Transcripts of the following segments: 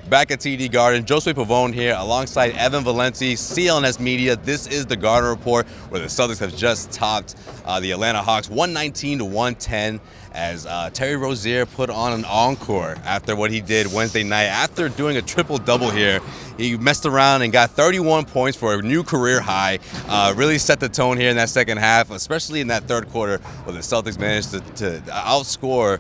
Back at TD Garden, Josue Pavone here alongside Evan Valenti, CLNS Media. This is the Garden Report, where the Celtics have just topped the Atlanta Hawks 119-110 as Terry Rozier put on an encore after what he did Wednesday night. After doing a triple-double here, he messed around and got 31 points for a new career high. Really set the tone here in that second half, especially in that third quarter where the Celtics managed to outscore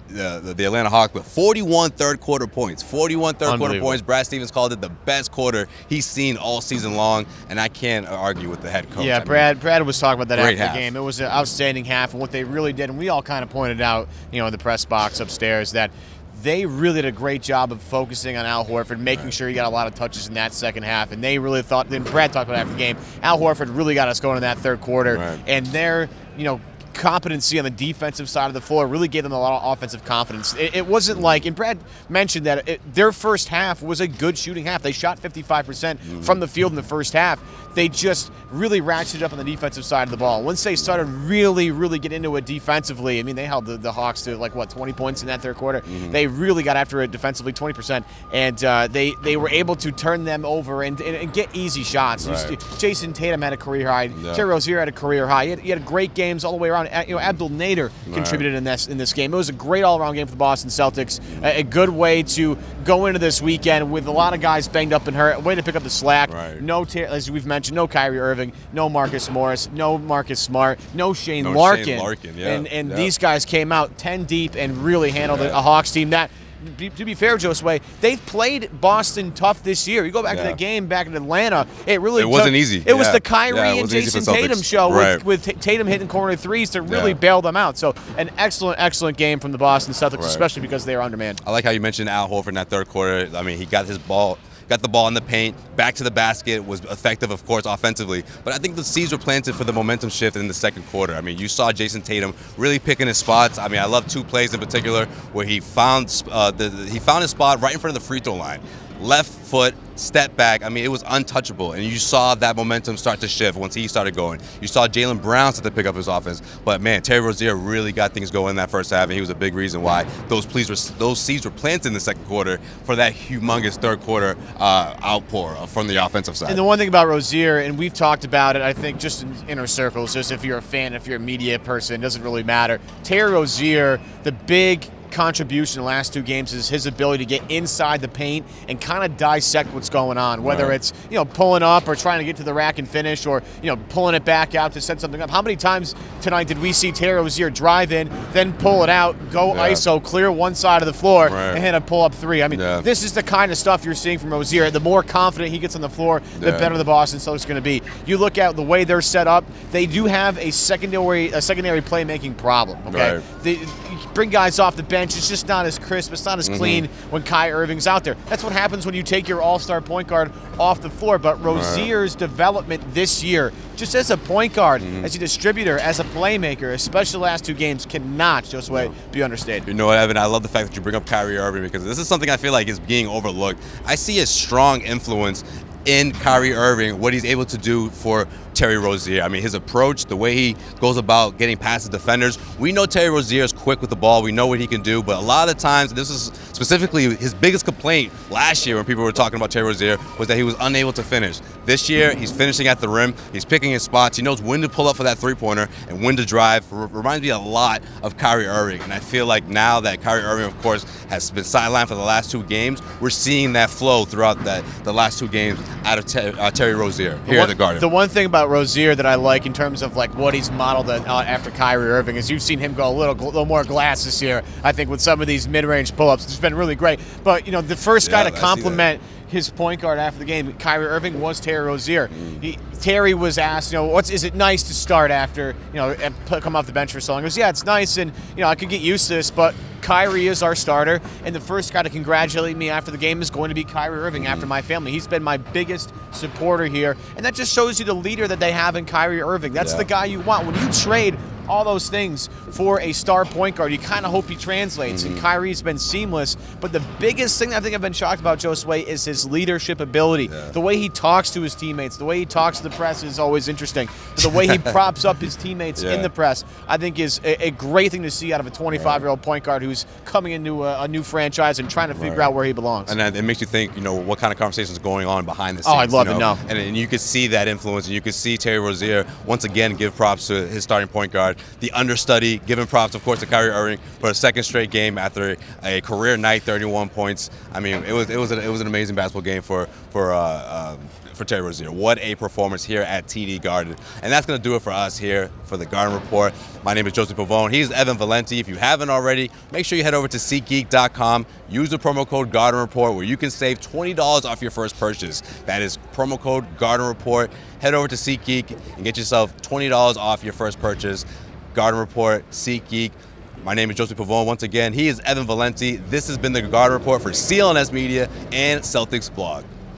the Atlanta Hawks with 41 third-quarter points. 41 third-quarter points. Brad Stevens called it the best quarter he's seen all season long, and I can't argue with the head coach. Yeah, Brad was talking about that after the game. It was an outstanding half, and what they really did, and we all kind of pointed out, in the press box upstairs, that they really did a great job of focusing on Al Horford, making sure he got a lot of touches in that second half, and they really thought, then Brad talked about after the game, Al Horford really got us going in that third quarter, and their, competency on the defensive side of the floor really gave them a lot of offensive confidence. It wasn't like, and Brad mentioned that their first half was a good shooting half. They shot 55% from the field in the first half. They just really ratcheted up on the defensive side of the ball. Once they started really get into it defensively, I mean, they held the Hawks to 20 points in that third quarter. They really got after it defensively, 20%, and they were able to turn them over and get easy shots. Jason Tatum had a career high. Terry Rozier had a career high. He had great games all the way around. Abdul Nader contributed in this game. It was a great all-around game for the Boston Celtics. A good way to go into this weekend with a lot of guys banged up and hurt. A way to pick up the slack. No, as we've mentioned, no Kyrie Irving, no Marcus Morris, no Marcus Smart, no Shane Larkin. And these guys came out 10 deep and really handled a Hawks team that, to be fair, Josue, they've played Boston tough this year. You go back to the game back in Atlanta, it wasn't easy. It was the Kyrie and Jason Tatum show with Tatum hitting corner threes to really bail them out. So an excellent game from the Boston Celtics, especially because they are undermanned. I like how you mentioned Al Horford in that third quarter. I mean, he got the ball in the paint, back to the basket, was effective, of course, offensively. But I think the seeds were planted for the momentum shift in the second quarter. I mean, you saw Jason Tatum really picking his spots. I mean, I love two plays in particular where he found his spot right in front of the free throw line. Left foot, step back. I mean, it was untouchable, and you saw that momentum start to shift once he started going. You saw Jaylen Brown start to pick up his offense, but man, Terry Rozier really got things going in that first half, and he was a big reason why those seeds were planted in the second quarter for that humongous third quarter outpour from the offensive side. And the one thing about Rozier, and we've talked about it, I think, just in inner circles, just if you're a fan, if you're a media person, it doesn't really matter. Terry Rozier, the big contribution in the last two games is his ability to get inside the paint and kind of dissect what's going on, whether it's pulling up or trying to get to the rack and finish, or pulling it back out to set something up. How many times tonight did we see Terry Rozier drive in, then pull it out, go ISO, clear one side of the floor, and hit a pull-up three? I mean, this is the kind of stuff you're seeing from Rozier. The more confident he gets on the floor, the better the Boston Celtics are going to be. You look at the way they're set up; they do have a secondary playmaking problem. Okay, they bring guys off the bench. It's just not as crisp. It's not as clean when Kyrie Irving's out there. That's what happens when you take your all-star point guard off the floor. But Rozier's development this year, just as a point guard, as a distributor, as a playmaker, especially the last two games, cannot, Josue, be understated. You know what, Evan? I love the fact that you bring up Kyrie Irving, because this is something I feel like is being overlooked. I see a strong influence in Kyrie Irving, what he's able to do for Terry Rozier. I mean, his approach, the way he goes about getting past the defenders. We know Terry Rozier is quick with the ball. We know what he can do, but a lot of the times, this is specifically his biggest complaint last year when people were talking about Terry Rozier, was that he was unable to finish. This year, he's finishing at the rim. He's picking his spots. He knows when to pull up for that three-pointer and when to drive. Reminds me a lot of Kyrie Irving, and I feel like now that Kyrie Irving, of course, has been sidelined for the last two games, we're seeing that flow throughout the last two games out of Terry Rozier here at the Garden. The one thing about Rozier that I like in terms of what he's modeled after Kyrie Irving is you've seen him go a little more glass this year. I think with some of these mid-range pull-ups, it's been really great. But the first guy to compliment his point guard after the game, Kyrie Irving, was Terry Rozier. Terry was asked, is it nice to start after, and come off the bench for so long? He goes, yeah, it's nice, and I could get used to this, but Kyrie is our starter, and the first guy to congratulate me after the game is going to be Kyrie Irving after my family. He's been my biggest supporter here, and that just shows you the leader that they have in Kyrie Irving. That's the guy you want. When you trade all those things for a star point guard. You kind of hope he translates, and Kyrie's been seamless. But the biggest thing I think I've been shocked about Josue is his leadership ability. The way he talks to his teammates, the way he talks to the press is always interesting. The way he props up his teammates in the press, I think is a great thing to see out of a 25-year-old point guard who's coming into a new franchise and trying to figure out where he belongs. And it makes you think, what kind of conversations are going on behind the scenes. Oh, I'd love to know. And you could see that influence, and you could see Terry Rozier once again give props to his starting point guard, the understudy, giving props, of course, to Kyrie Irving for a second straight game after a career night, 31 points. I mean, it was an amazing basketball game for Terry Rozier. What a performance here at TD Garden. And that's going to do it for us here for the Garden Report. My name is Joseph Pavone. He's Evan Valenti. If you haven't already, make sure you head over to SeatGeek.com. Use the promo code Garden Report where you can save $20 off your first purchase. That is promo code Garden Report. Head over to SeatGeek and get yourself $20 off your first purchase. Garden Report, SeatGeek. My name is Joseph Pavone. Once again, he is Evan Valenti. This has been the Garden Report for CLNS Media and Celtics Blog.